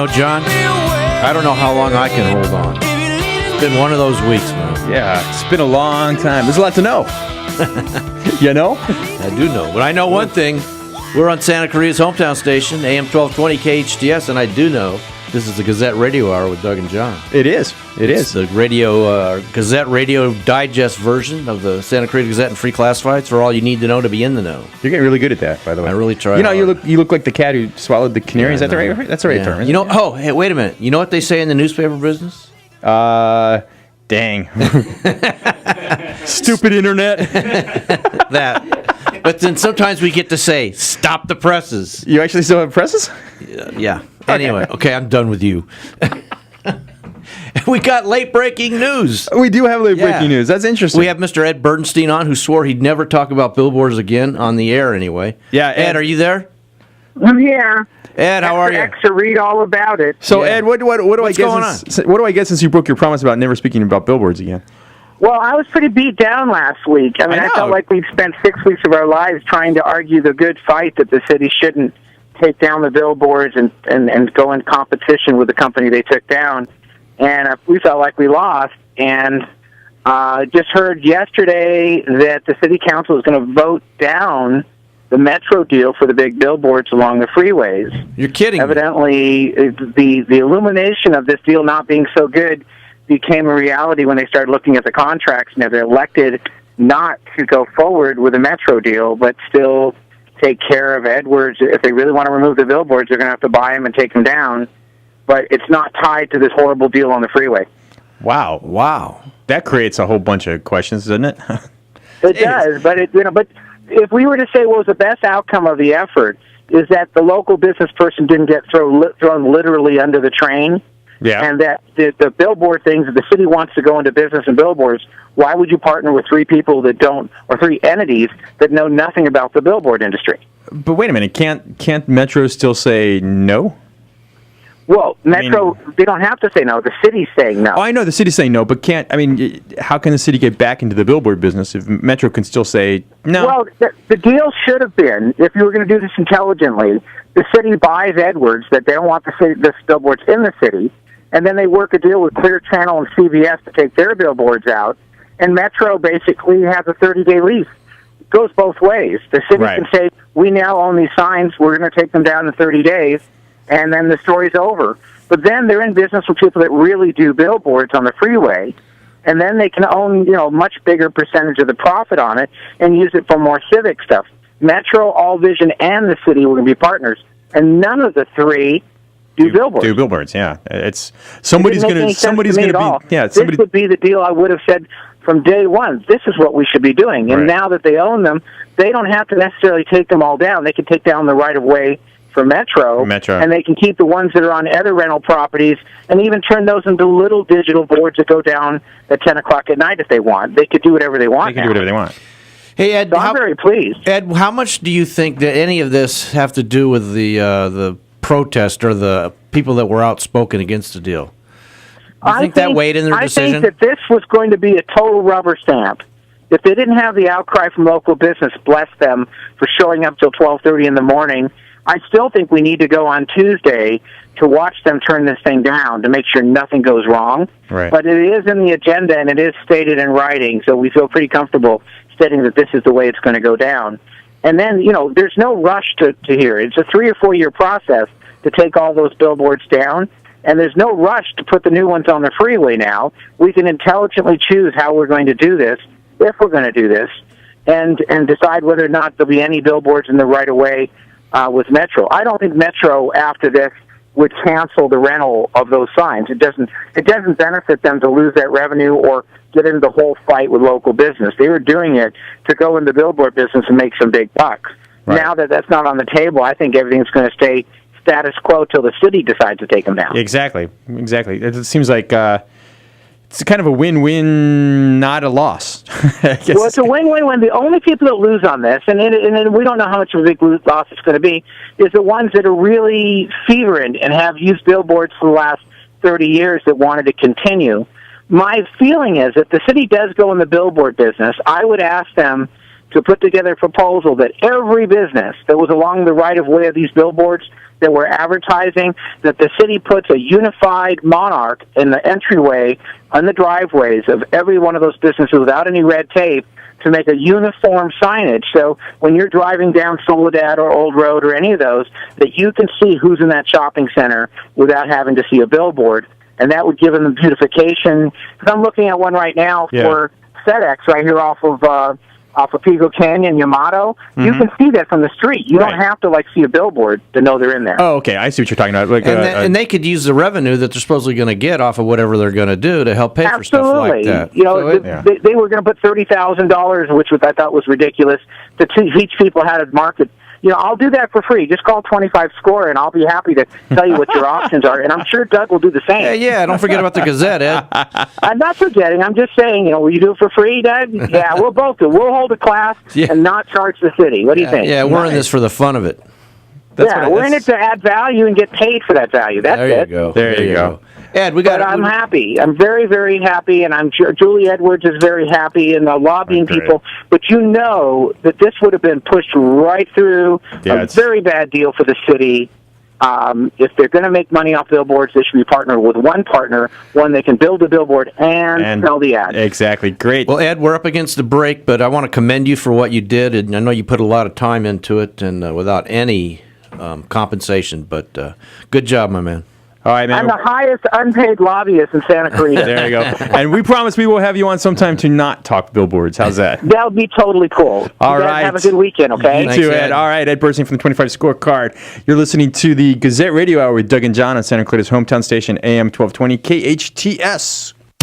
know, John, I don't know how long I can hold on. It's been one of those weeks, man. Yeah, it's been a long time. There's a lot to know. You know? I do know. But I know one thing. We're on Santa Claria's hometown station, AM 1220 KHTS, and I do know this is the Gazette Radio Hour with Doug and John. It is. It's the radio Gazette Radio Digest version of the Santa Clarita Gazette and Free Classifieds for all you need to know to be in the know. You're getting really good at that, by the way. I really try. You know, you look like the cat who swallowed the canary. Is that the right? That's the right term. You know? Oh, hey, wait a minute. You know what they say in the newspaper business? Dang. Stupid internet. That. But then sometimes we get to say, stop the presses. You actually still have presses? Yeah. Anyway, okay, I'm done with you. We got late-breaking news. We do have late-breaking news. That's interesting. We have Mr. Ed Bernstein on, who swore he'd never talk about billboards again on the air anyway. Yeah, Ed, are you there? I'm here. Ed, how are you? To read all about it. So, Ed, what do What's I going get? What do I get since you broke your promise about never speaking about billboards again? Well, I was pretty beat down last week. I felt like we'd spent 6 weeks of our lives trying to argue the good fight that the city shouldn't take down the billboards and go in competition with the company they took down. And we felt like we lost. And just heard yesterday that the city council is going to vote down the Metro deal for the big billboards along the freeways. You're kidding. Evidently, the illumination of this deal not being so good became a reality when they started looking at the contracts, and they're elected not to go forward with a Metro deal, but still take care of Edwards. If they really want to remove the billboards, they're going to have to buy them and take them down. But it's not tied to this horrible deal on the freeway. Wow. That creates a whole bunch of questions, doesn't it? It does, but but if we were to say what was the best outcome of the effort is that the local business person didn't get thrown literally under the train. Yeah. And that the billboard things, if the city wants to go into business and billboards, why would you partner with three people that don't, or three entities that know nothing about the billboard industry? But wait a minute, can't Metro still say no? Well, Metro, they don't have to say no. The city's saying no. Oh, I know the city's saying no, but how can the city get back into the billboard business if Metro can still say no? Well, the deal should have been, if you were going to do this intelligently, the city buys Edwards, that they don't want the billboards in the city, and then they work a deal with Clear Channel and CBS to take their billboards out, and Metro basically has a 30-day lease. It goes both ways. The city can say, we now own these signs, we're going to take them down in 30 days, and then the story's over. But then they're in business with people that really do billboards on the freeway, and then they can own a much bigger percentage of the profit on it and use it for more civic stuff. Metro, All Vision, and the city will be partners, and none of the three do billboards. Yeah. It's somebody's going to be This would be the deal I would have said from day one. This is what we should be doing. And now that they own them, they don't have to necessarily take them all down. They can take down the right of way for Metro, and they can keep the ones that are on other rental properties and even turn those into little digital boards that go down at 10 o'clock at night if they want. They could do whatever they want. Hey, Ed, so I'm very pleased. Ed, how much do you think that any of this have to do with the protest or the people that were outspoken against the deal? Do you think that weighed in their decision? I think that this was going to be a total rubber stamp. If they didn't have the outcry from local business, bless them for showing up till 12:30 in the morning, I still think we need to go on Tuesday to watch them turn this thing down to make sure nothing goes wrong. Right. But it is in the agenda and it is stated in writing, so we feel pretty comfortable stating that this is the way it's going to go down. And then, there's no rush to hear. It's a 3 or 4 year process to take all those billboards down, and there's no rush to put the new ones on the freeway now. We can intelligently choose how we're going to do this, if we're going to do this, and decide whether or not there'll be any billboards in the right-of-way with Metro. I don't think Metro, after this, would cancel the rental of those signs. It doesn't benefit them to lose that revenue or get into the whole fight with local business. They were doing it to go in the billboard business and make some big bucks. Right. Now that that's not on the table, I think everything's going to stay status quo till the city decides to take them down. Exactly. It seems like it's kind of a win-win, not a loss. Well, it's a win-win-win. The only people that lose on this, and we don't know how much of a big loss it's going to be, is the ones that are really fervent and have used billboards for the last 30 years that wanted to continue. My feeling is if the city does go in the billboard business, I would ask them to put together a proposal that every business that was along the right-of-way of these billboards that we're advertising, that the city puts a unified monarch in the entryway on the driveways of every one of those businesses without any red tape to make a uniform signage. So when you're driving down Soledad or Old Road or any of those, that you can see who's in that shopping center without having to see a billboard. And that would give them beautification. Because I'm looking at one right now for FedEx right here off of Pico Canyon, Yamato. You can see that from the street. You don't have to see a billboard to know they're in there. Oh, okay. I see what you're talking about. And they could use the revenue that they're supposedly going to get off of whatever they're going to do to help pay for stuff like that. You know, they were going to put $30,000, which I thought was ridiculous, to teach people how to market. You know, I'll do that for free. Just call 25 SCORE, and I'll be happy to tell you what your options are. And I'm sure Doug will do the same. Yeah, don't forget about the Gazette, Ed. I'm not forgetting. I'm just saying, will you do it for free, Doug? Yeah, we'll both do it. We'll hold a class and not charge the city. What do you think? Yeah, we're in this for the fun of it. We're in it to add value and get paid for that value. That's there you go. There you go. Ed, But I'm happy. I'm very, very happy, and I'm sure Julie Edwards is very happy, and the lobbying people. But you know that this would have been pushed right through. A very bad deal for the city. If they're going to make money off billboards, they should be partnered with one partner, one they can build a billboard and sell the ad. Exactly. Great. Well, Ed, we're up against the break, but I want to commend you for what you did, and I know you put a lot of time into it, and without any compensation. But good job, my man. All right, man. I'm the highest unpaid lobbyist in Santa Clarita. There you go. And we promise we will have you on sometime to not talk billboards. How's that? That would be totally cool. All you guys right. Have a good weekend, okay? You too, Ed. All right, Ed Bursting from the 25 Scorecard. You're listening to the Gazette Radio Hour with Doug and John on Santa Clarita's hometown station, AM 1220 KHTS.